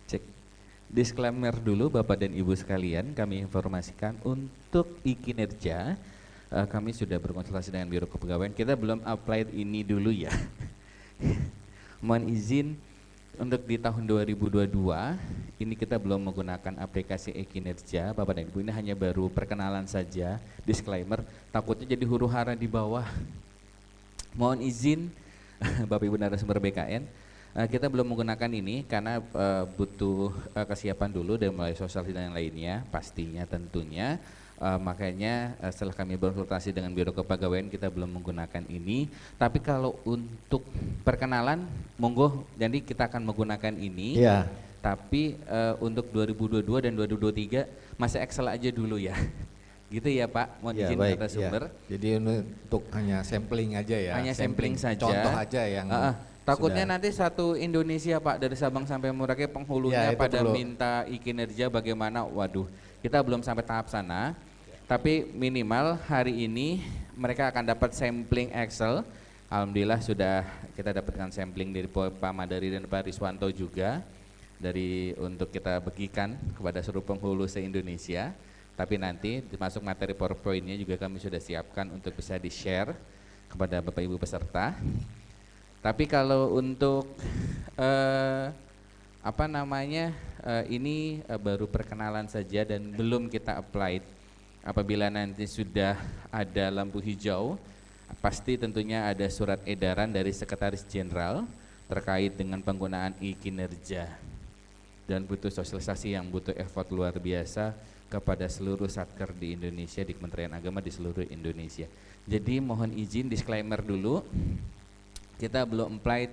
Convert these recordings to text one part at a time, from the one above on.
Cek. Disclaimer dulu Bapak dan Ibu sekalian, kami informasikan untuk e-kinerja kami sudah berkonsultasi dengan Biro Kepegawaian. Kita belum apply ini dulu ya. Mohon izin untuk di tahun 2022 ini kita belum menggunakan aplikasi e-kinerja Bapak dan Ibu, ini hanya baru perkenalan saja. Disclaimer, takutnya jadi huru hara di bawah. Mohon izin Bapak Ibu narasumber BKN, kita belum menggunakan ini karena butuh kesiapan dulu dan mulai sosialisasi dan yang lainnya pastinya tentunya. Makanya setelah kami berkonsultasi dengan Biro Kepegawaian kita belum menggunakan ini. Tapi kalau untuk perkenalan monggo, jadi kita akan menggunakan ini. Iya. Tapi untuk 2022 dan 2023 masih Excel aja dulu ya. Gitu ya Pak, mohon izin narasumber. Ya. Jadi untuk hanya sampling aja ya. Hanya sampling saja. Contoh aja yang takutnya nanti satu Indonesia Pak, dari Sabang sampai Merauke penghulunya ya, pada perlu. minta e-kinerja bagaimana. Waduh, kita belum sampai tahap sana. Tapi minimal hari ini mereka akan dapat sampling Excel. Alhamdulillah sudah kita dapatkan sampling dari Pak Madari dan Pak Riswanto juga untuk kita bagikan kepada seluruh penghulu se-Indonesia. Tapi nanti masuk materi PowerPoint-nya juga kami sudah siapkan untuk bisa di-share kepada Bapak Ibu peserta. Tapi kalau untuk ini baru perkenalan saja dan belum kita apply. Apabila nanti sudah ada lampu hijau, pasti tentunya ada surat edaran dari Sekretaris Jenderal terkait dengan penggunaan e-kinerja. Dan butuh sosialisasi yang butuh effort luar biasa kepada seluruh satker di Indonesia, di Kementerian Agama di seluruh Indonesia. Jadi mohon izin disclaimer dulu, kita belum apply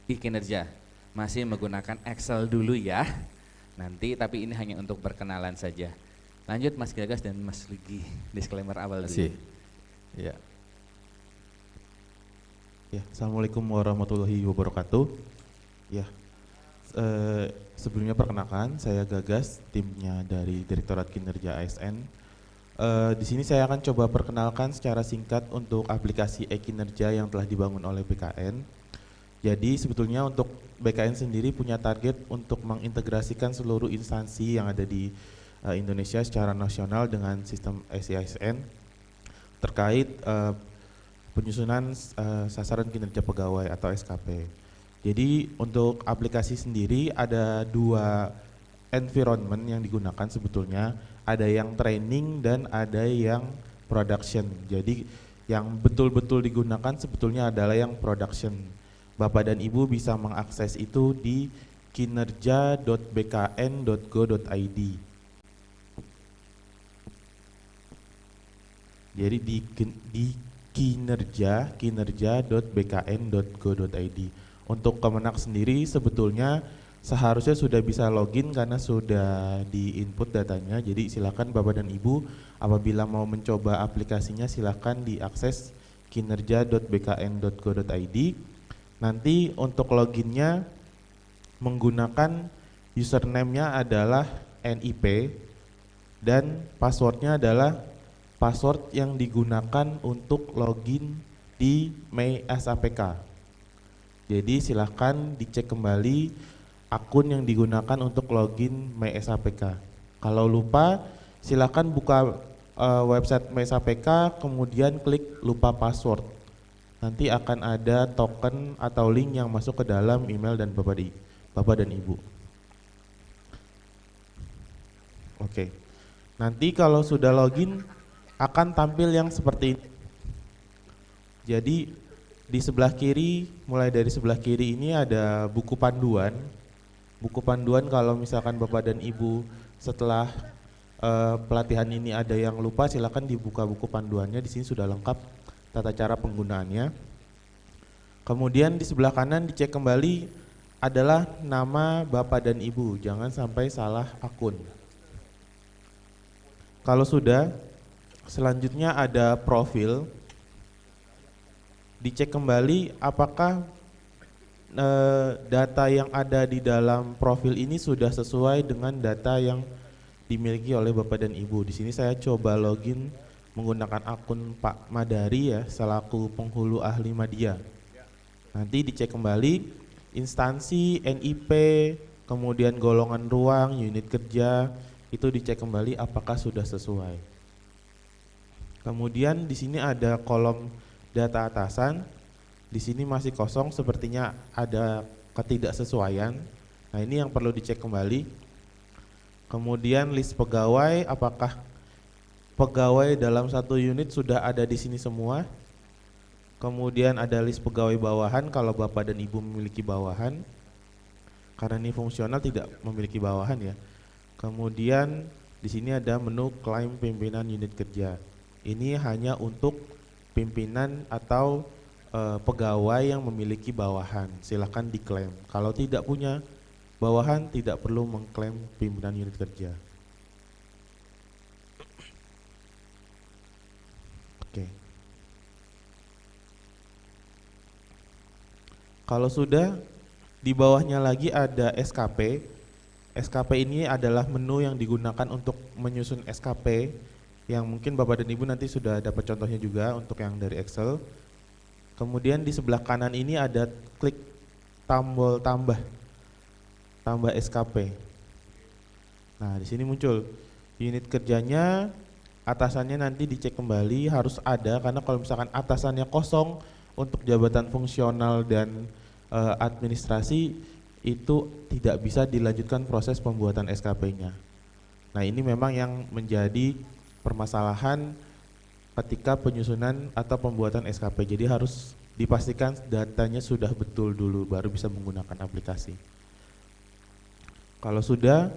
e-kinerja, masih menggunakan Excel dulu ya nanti, tapi ini hanya untuk perkenalan saja. Lanjut Mas Gagas dan Mas Lugi, disclaimer awal dulu. Ya. Ya, Assalamualaikum warahmatullahi wabarakatuh. Ya, sebelumnya perkenalkan saya Gagas, timnya dari Direktorat Kinerja ASN. Di sini saya akan coba perkenalkan secara singkat untuk aplikasi e-kinerja yang telah dibangun oleh BKN. Jadi sebetulnya untuk BKN sendiri punya target untuk mengintegrasikan seluruh instansi yang ada di Indonesia secara nasional dengan sistem SISN terkait penyusunan sasaran kinerja pegawai atau SKP. Jadi untuk aplikasi sendiri ada dua environment yang digunakan sebetulnya, ada yang training dan ada yang production. Jadi yang betul-betul digunakan sebetulnya adalah yang production. Bapak dan Ibu bisa mengakses itu di kinerja.bkn.go.id. Jadi di kinerja.bkn.go.id. Untuk Kemenak sendiri sebetulnya seharusnya sudah bisa login karena sudah di-input datanya. Jadi silakan Bapak dan Ibu apabila mau mencoba aplikasinya silakan diakses kinerja.bkn.go.id. Nanti untuk loginnya menggunakan username-nya adalah NIP dan passwordnya adalah password yang digunakan untuk login di Mei SAPK. Jadi silahkan dicek kembali akun yang digunakan untuk login Mei SAPK. Kalau lupa silahkan buka website Mei SAPK kemudian klik lupa password. Nanti akan ada token atau link yang masuk ke dalam email dan Bapak dan Ibu. Oke. Nanti kalau sudah login akan tampil yang seperti ini. Jadi di sebelah kiri, mulai dari sebelah kiri ini ada buku panduan. Buku panduan kalau misalkan Bapak dan Ibu setelah pelatihan ini ada yang lupa, silakan dibuka buku panduannya. Di sini sudah lengkap tata cara penggunaannya. Kemudian di sebelah kanan dicek kembali adalah nama Bapak dan Ibu, jangan sampai salah akun. Kalau sudah, selanjutnya ada profil. Dicek kembali apakah data yang ada di dalam profil ini sudah sesuai dengan data yang dimiliki oleh Bapak dan Ibu. Di sini saya coba login menggunakan akun Pak Madari ya, selaku penghulu ahli media. Nanti dicek kembali instansi, NIP, kemudian golongan ruang, unit kerja, itu dicek kembali apakah sudah sesuai. Kemudian di sini ada kolom data atasan, di sini masih kosong, sepertinya ada ketidaksesuaian. Nah, ini yang perlu dicek kembali. Kemudian list pegawai, apakah pegawai dalam satu unit sudah ada di sini semua. Kemudian ada list pegawai bawahan kalau Bapak dan Ibu memiliki bawahan. Karena ini fungsional tidak memiliki bawahan ya. Kemudian di sini ada menu klaim pimpinan unit kerja. Ini hanya untuk pimpinan atau pegawai yang memiliki bawahan. Silakan diklaim. Kalau tidak punya bawahan tidak perlu mengklaim pimpinan unit kerja. Oke. Kalau sudah, di bawahnya lagi ada SKP. SKP ini adalah menu yang digunakan untuk menyusun SKP yang mungkin Bapak dan Ibu nanti sudah dapat contohnya juga untuk yang dari Excel. Kemudian di sebelah kanan ini ada klik tombol tambah SKP. Nah, di sini muncul unit kerjanya, atasannya nanti dicek kembali harus ada, karena kalau misalkan atasannya kosong untuk jabatan fungsional dan administrasi itu tidak bisa dilanjutkan proses pembuatan SKP-nya. Nah, ini memang yang menjadi permasalahan ketika penyusunan atau pembuatan SKP. Jadi harus dipastikan datanya sudah betul dulu baru bisa menggunakan aplikasi. Kalau sudah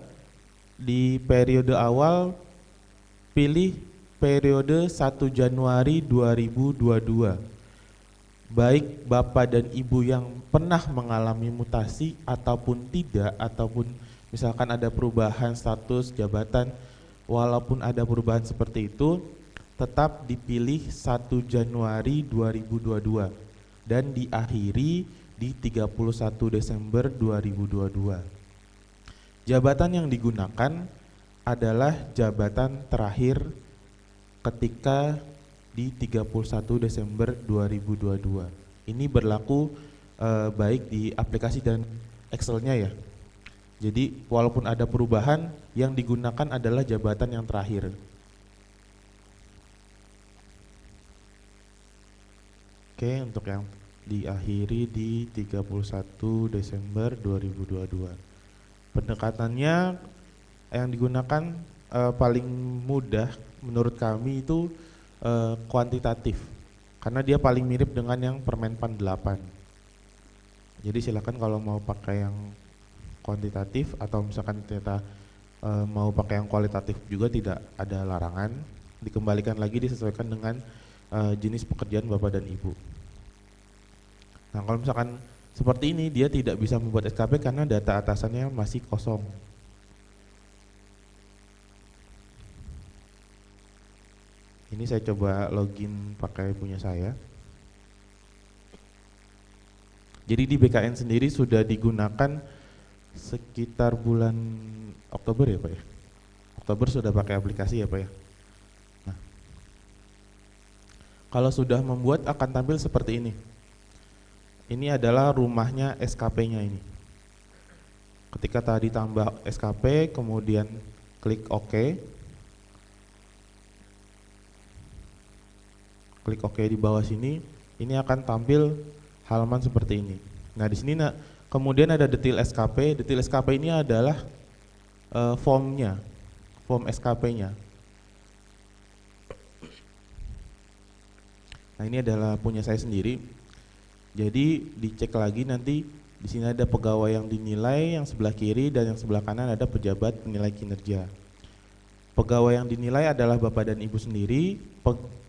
di periode awal, pilih periode 1 Januari 2022. Baik Bapak dan Ibu yang pernah mengalami mutasi ataupun tidak, ataupun misalkan ada perubahan status jabatan, walaupun ada perubahan seperti itu, tetap dipilih 1 Januari 2022 dan diakhiri di 31 Desember 2022. Jabatan yang digunakan adalah jabatan terakhir ketika di 31 Desember 2022. Ini berlaku baik di aplikasi dan Excel-nya ya. Jadi walaupun ada perubahan, yang digunakan adalah jabatan yang terakhir. Oke, untuk yang diakhiri di 31 Desember 2022. Pendekatannya yang digunakan paling mudah menurut kami itu kuantitatif, karena dia paling mirip dengan yang Permenpan 8. Jadi silakan kalau mau pakai yang kuantitatif atau misalkan ternyata mau pakai yang kualitatif juga tidak ada larangan, dikembalikan lagi disesuaikan dengan jenis pekerjaan Bapak dan Ibu. Nah, kalau misalkan seperti ini dia tidak bisa membuat SKP karena data atasannya masih kosong. Ini saya coba login pakai punya saya. Jadi di BKN sendiri sudah digunakan sekitar bulan Oktober ya Pak ya? Oktober sudah pakai aplikasi ya Pak ya? Nah, kalau sudah membuat akan tampil seperti ini. Ini adalah rumahnya SKP-nya ini. Ketika tadi tambah SKP, kemudian klik OK. Klik OK di bawah sini, ini akan tampil halaman seperti ini. Nah, di sini kemudian ada detail SKP. Detail SKP ini adalah formnya, form SKP-nya. Nah, ini adalah punya saya sendiri. Jadi dicek lagi nanti di sini ada pegawai yang dinilai yang sebelah kiri dan yang sebelah kanan ada pejabat penilai kinerja. Pegawai yang dinilai adalah Bapak dan Ibu sendiri,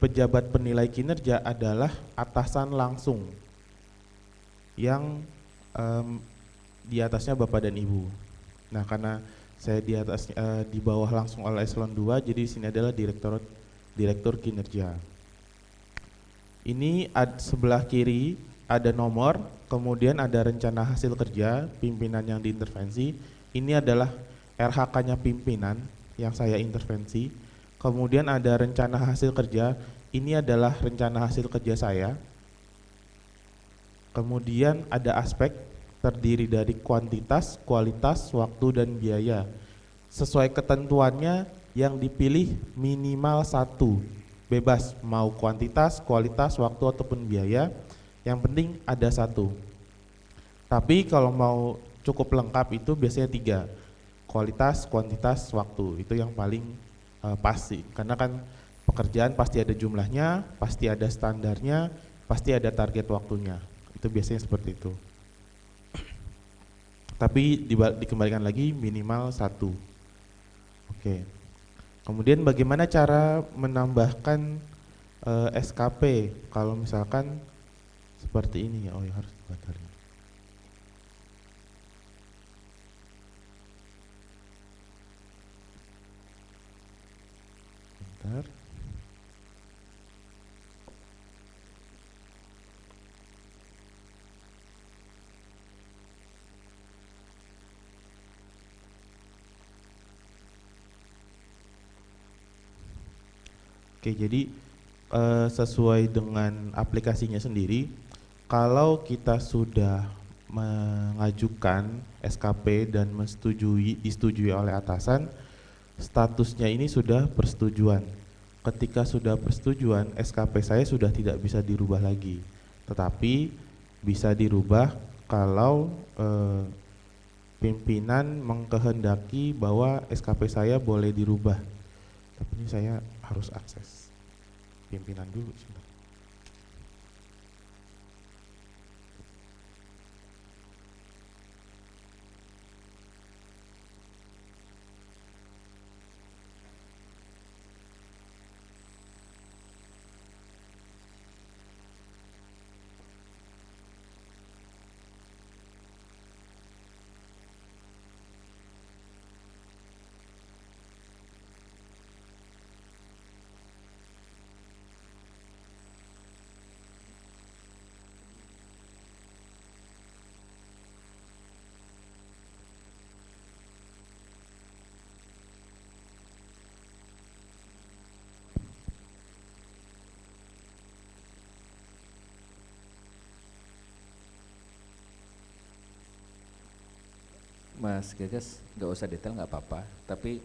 pejabat penilai kinerja adalah atasan langsung yang di atasnya Bapak dan Ibu. Nah, karena saya di atas di bawah langsung oleh eselon 2, jadi di sini adalah direktur kinerja. Ini sebelah kiri ada nomor, kemudian ada rencana hasil kerja pimpinan yang diintervensi. Ini adalah RHK-nya pimpinan yang saya intervensi. Kemudian ada rencana hasil kerja, ini adalah rencana hasil kerja saya. Kemudian ada aspek, terdiri dari kuantitas, kualitas, waktu, dan biaya. Sesuai ketentuannya yang dipilih minimal 1. Bebas mau kuantitas, kualitas, waktu, ataupun biaya. Yang penting ada 1. Tapi kalau mau cukup lengkap itu biasanya 3. Kualitas, kuantitas, waktu. Itu yang paling pasti. Karena kan pekerjaan pasti ada jumlahnya, pasti ada standarnya, pasti ada target waktunya. Itu biasanya seperti itu. Tapi dikembalikan lagi minimal 1. Oke. Kemudian bagaimana cara menambahkan SKP kalau misalkan seperti ini ya. Oh ya, harus dibatalin. Bentar. Oke, jadi sesuai dengan aplikasinya sendiri, kalau kita sudah mengajukan SKP dan disetujui oleh atasan, statusnya ini sudah persetujuan. Ketika sudah persetujuan, SKP saya sudah tidak bisa dirubah lagi. Tetapi bisa dirubah kalau pimpinan mengkehendaki bahwa SKP saya boleh dirubah. Tapi ini saya harus akses pimpinan dulu sebentar. Mas Gagas nggak usah detail nggak apa-apa, tapi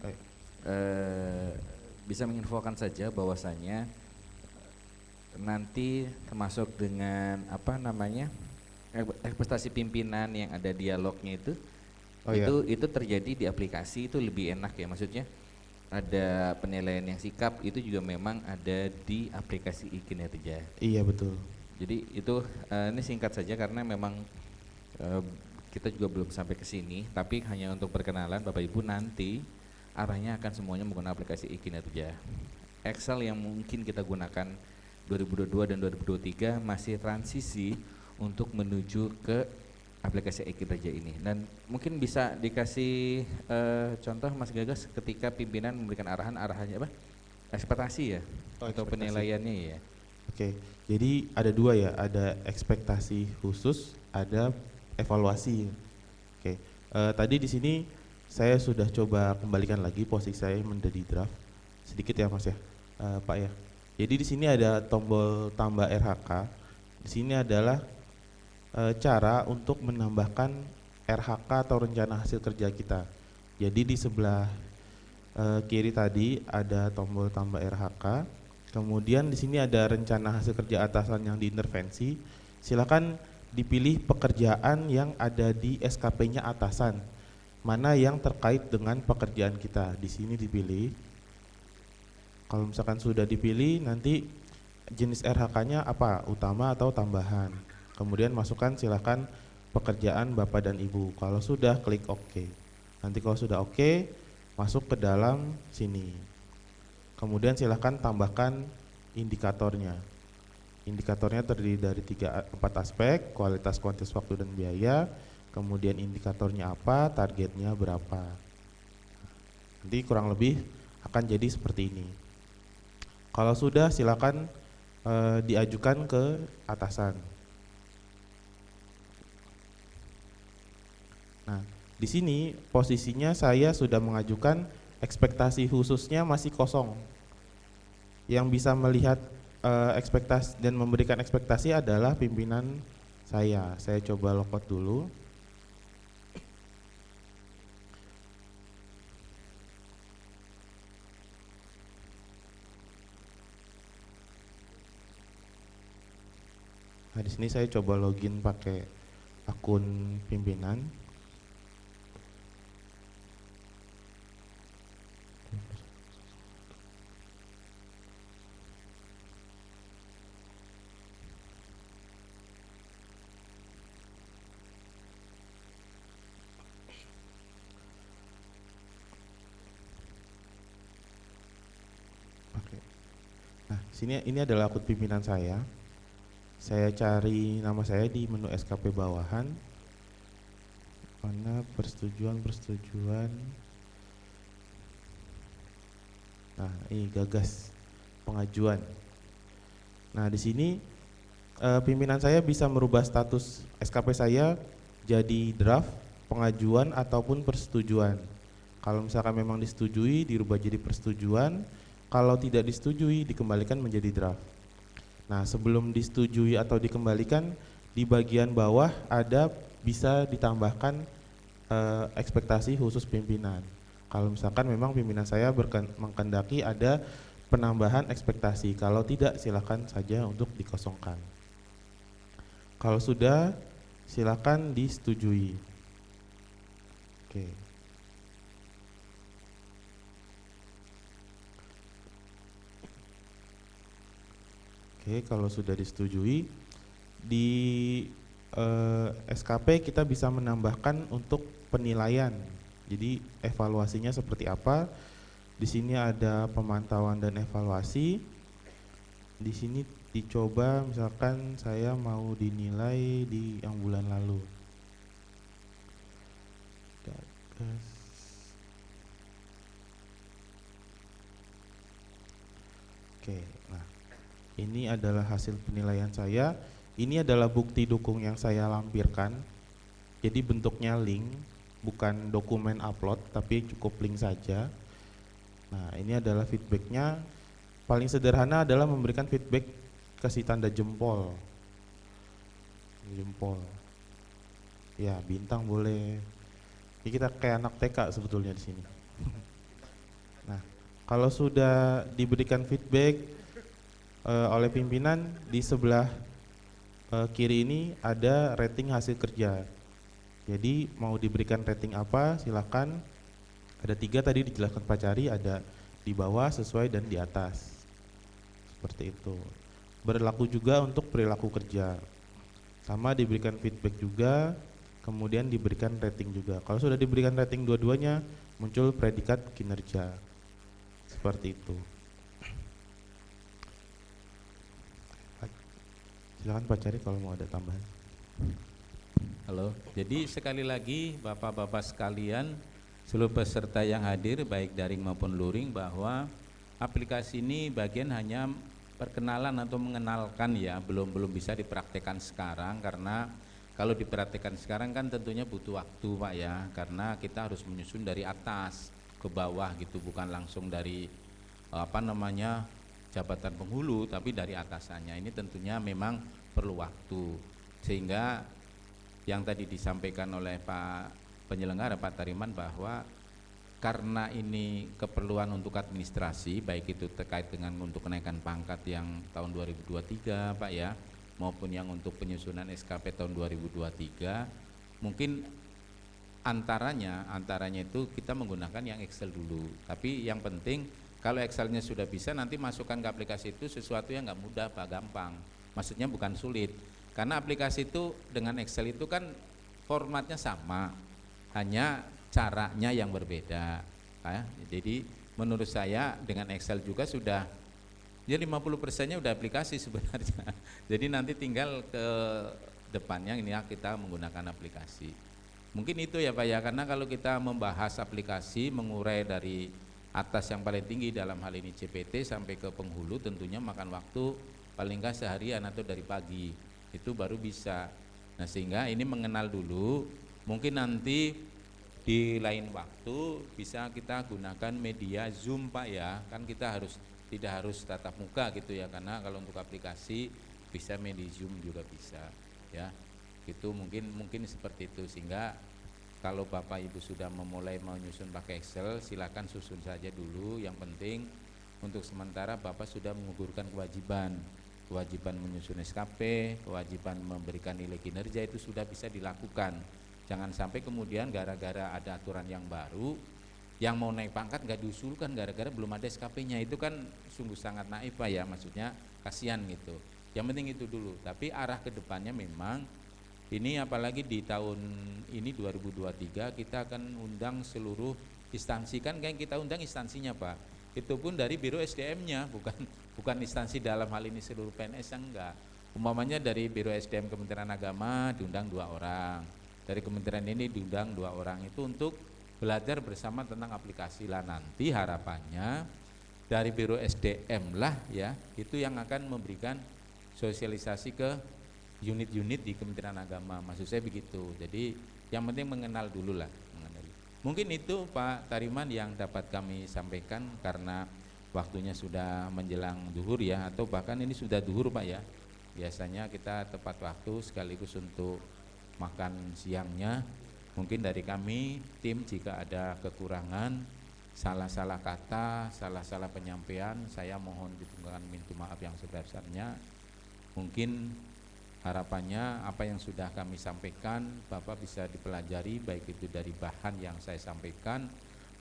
bisa menginfokan saja bahwasanya nanti termasuk dengan apa namanya ekspektasi pimpinan yang ada dialognya itu, itu terjadi di aplikasi itu lebih enak ya, maksudnya ada penilaian yang sikap itu juga memang ada di aplikasi e-kinerja. Iya betul. Jadi itu ini singkat saja karena memang kita juga belum sampai ke sini, tapi hanya untuk perkenalan Bapak Ibu, nanti arahnya akan semuanya menggunakan aplikasi e-kinerja. Excel yang mungkin kita gunakan 2022 dan 2023 masih transisi untuk menuju ke aplikasi e-kinerja ini. Dan mungkin bisa dikasih contoh Mas Gagas ketika pimpinan memberikan arahannya apa? Ekspektasi ya? Atau ekspektasi. Penilaiannya ya? Oke, jadi ada 2 ya, ada ekspektasi khusus, ada evaluasi. Oke, tadi di sini saya sudah coba kembalikan lagi posisi saya menjadi draft sedikit ya Mas ya, Pak ya. Jadi di sini ada tombol tambah RHK. Di sini adalah cara untuk menambahkan RHK atau rencana hasil kerja kita. Jadi di sebelah kiri tadi ada tombol tambah RHK. Kemudian di sini ada rencana hasil kerja atasan yang diintervensi. Silakan dipilih pekerjaan yang ada di SKP-nya atasan. Mana yang terkait dengan pekerjaan kita. Di sini dipilih. Kalau misalkan sudah dipilih, nanti jenis RHK-nya apa? Utama atau tambahan. Kemudian masukkan silakan pekerjaan Bapak dan Ibu. Kalau sudah, klik OK. Nanti kalau sudah OK, masuk ke dalam sini. Kemudian silakan tambahkan indikatornya. Indikatornya terdiri dari 4 aspek, kualitas, kuantitas, waktu, dan biaya. Kemudian indikatornya apa, targetnya berapa. Nanti kurang lebih akan jadi seperti ini. Kalau sudah silakan diajukan ke atasan. Nah, di sini posisinya saya sudah mengajukan ekspektasi khususnya masih kosong. Yang bisa melihat ekspektasi dan memberikan ekspektasi adalah pimpinan saya. Saya coba logout dulu. Nah, di sini saya coba login pakai akun pimpinan. Oke. Nah, sini ini adalah akun pimpinan saya. Saya cari nama saya di menu SKP bawahan. Mana persetujuan. Nah, ini gagas pengajuan. Nah, di sini pimpinan saya bisa merubah status SKP saya jadi draft, pengajuan ataupun persetujuan. Kalau misalkan memang disetujui, dirubah jadi persetujuan. Kalau tidak disetujui, dikembalikan menjadi draft. Nah, sebelum disetujui atau dikembalikan, di bagian bawah ada bisa ditambahkan ekspektasi khusus pimpinan. Kalau misalkan memang pimpinan saya menghendaki ada penambahan ekspektasi, kalau tidak silakan saja untuk dikosongkan. Kalau sudah, silakan disetujui. Oke. Oke, kalau sudah disetujui, di SKP kita bisa menambahkan untuk penilaian. Jadi evaluasinya seperti apa? Di sini ada pemantauan dan evaluasi. Di sini dicoba misalkan saya mau dinilai di yang bulan lalu. Oke, nah ini adalah hasil penilaian saya. Ini adalah bukti dukung yang saya lampirkan. Jadi bentuknya link, bukan dokumen upload, tapi cukup link saja. Nah, ini adalah feedbacknya. Paling sederhana adalah memberikan feedback, kasih tanda jempol. Jempol. Ya, bintang boleh. Ini kita kayak anak TK sebetulnya di sini. Nah, kalau sudah diberikan feedback oleh pimpinan, di sebelah kiri ini ada rating hasil kerja. Jadi mau diberikan rating apa silakan. Ada 3 tadi dijelaskan Pak Cari, ada di bawah, sesuai, dan di atas. Seperti itu. Berlaku juga untuk perilaku kerja. Sama diberikan feedback juga, kemudian diberikan rating juga. Kalau sudah diberikan rating dua-duanya, muncul predikat kinerja. Seperti itu. Silakan Pak Cari kalau mau ada tambahan. Halo, jadi sekali lagi Bapak-Bapak sekalian, seluruh peserta yang hadir baik daring maupun luring, bahwa aplikasi ini bagian hanya perkenalan atau mengenalkan ya, belum bisa dipraktekkan sekarang, karena kalau dipraktekkan sekarang kan tentunya butuh waktu Pak ya, karena kita harus menyusun dari atas ke bawah gitu, bukan langsung dari jabatan penghulu, tapi dari atasannya. Ini tentunya memang perlu waktu, sehingga yang tadi disampaikan oleh Pak penyelenggara Pak Tariman, bahwa karena ini keperluan untuk administrasi, baik itu terkait dengan untuk kenaikan pangkat yang tahun 2023 Pak ya, maupun yang untuk penyusunan SKP tahun 2023, mungkin antaranya itu kita menggunakan yang Excel dulu. Tapi yang penting kalau Excelnya sudah bisa, nanti masukkan ke aplikasi itu sesuatu yang nggak mudah Pak, gampang. Maksudnya bukan sulit, karena aplikasi itu dengan Excel itu kan formatnya sama, hanya caranya yang berbeda ya. Jadi menurut saya dengan Excel juga sudah ya 50%-nya udah aplikasi sebenarnya. Jadi nanti tinggal ke depannya ini ya, kita menggunakan aplikasi. Mungkin itu ya Pak ya, karena kalau kita membahas aplikasi, mengurai dari atas yang paling tinggi dalam hal ini CPT sampai ke penghulu, tentunya makan waktu paling nggak seharian atau dari pagi itu baru bisa. Nah, sehingga ini mengenal dulu, mungkin nanti di lain waktu bisa kita gunakan media Zoom Pak ya, kan kita tidak harus tatap muka gitu ya, karena kalau untuk aplikasi bisa media Zoom juga bisa ya. Itu mungkin seperti itu, sehingga kalau Bapak Ibu sudah memulai menyusun pakai Excel, silakan susun saja dulu. Yang penting untuk sementara Bapak sudah menggugurkan kewajiban kewajiban menyusun SKP, kewajiban memberikan nilai kinerja itu sudah bisa dilakukan. Jangan sampai kemudian gara-gara ada aturan yang baru, yang mau naik pangkat nggak diusulkan gara-gara belum ada SKP-nya. Itu kan sungguh sangat naif Pak ya, maksudnya kasihan gitu. Yang penting itu dulu, tapi arah ke depannya memang ini apalagi di tahun ini 2023 kita akan undang seluruh instansi, kan yang kita undang instansinya Pak. Itu pun dari Biro SDM-nya, bukan instansi dalam hal ini seluruh PNS yang enggak. Umpamanya dari Biro SDM Kementerian Agama diundang 2 orang. Dari kementerian ini diundang 2 orang itu untuk belajar bersama tentang aplikasi lah. Nanti harapannya dari Biro SDM lah ya, itu yang akan memberikan sosialisasi ke unit-unit di Kementerian Agama, maksud saya begitu. Jadi yang penting mengenal dulu lah. Mungkin itu Pak Tariman yang dapat kami sampaikan karena waktunya sudah menjelang duhur ya, atau bahkan ini sudah duhur Pak ya. Biasanya kita tepat waktu sekaligus untuk makan siangnya. Mungkin dari kami tim jika ada kekurangan, salah-salah kata, salah-salah penyampaian, saya mohon ditunggukan minta maaf yang sebesar-besarnya. Mungkin harapannya apa yang sudah kami sampaikan Bapak bisa dipelajari, baik itu dari bahan yang saya sampaikan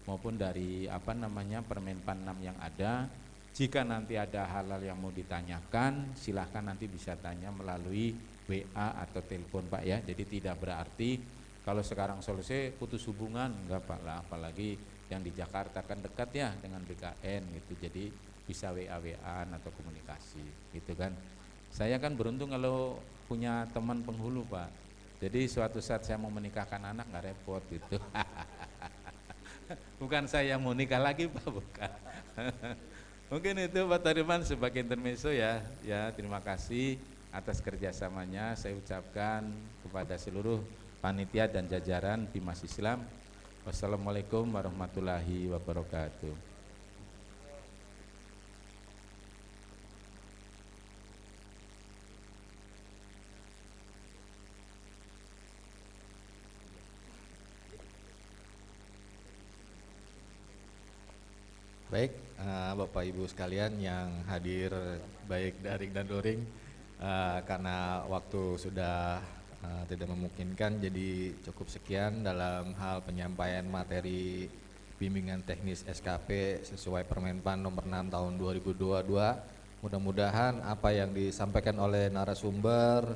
maupun dari Permenpan 6 yang ada. Jika nanti ada hal-hal yang mau ditanyakan, silahkan nanti bisa tanya melalui WA atau telepon Pak ya. Jadi tidak berarti kalau sekarang selesai putus hubungan, enggak Pak lah, apalagi yang di Jakarta kan dekat ya dengan BKN gitu. Jadi bisa WA-WA atau komunikasi gitu kan. Saya kan beruntung kalau punya teman penghulu Pak. Jadi suatu saat saya mau menikahkan anak nggak repot gitu. Bukan saya mau nikah lagi Pak, bukan. Mungkin itu Pak Tariman sebagai intermezzo ya. Ya terima kasih atas kerjasamanya. Saya ucapkan kepada seluruh panitia dan jajaran Bimas Islam. Wassalamualaikum warahmatullahi wabarakatuh. Baik, Bapak Ibu sekalian yang hadir baik daring dan luring, karena waktu sudah tidak memungkinkan, jadi cukup sekian dalam hal penyampaian materi bimbingan teknis SKP sesuai Permenpan nomor 6 tahun 2022. Mudah-mudahan apa yang disampaikan oleh narasumber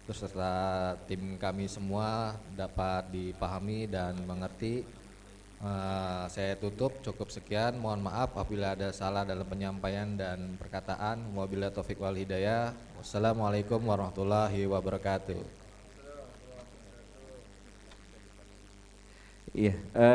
beserta tim kami semua dapat dipahami dan mengerti. Saya tutup, cukup sekian. Mohon maaf apabila ada salah dalam penyampaian dan perkataan. Wabillahi taufik wal hidayah. Wassalamualaikum warahmatullahi wabarakatuh. Iya.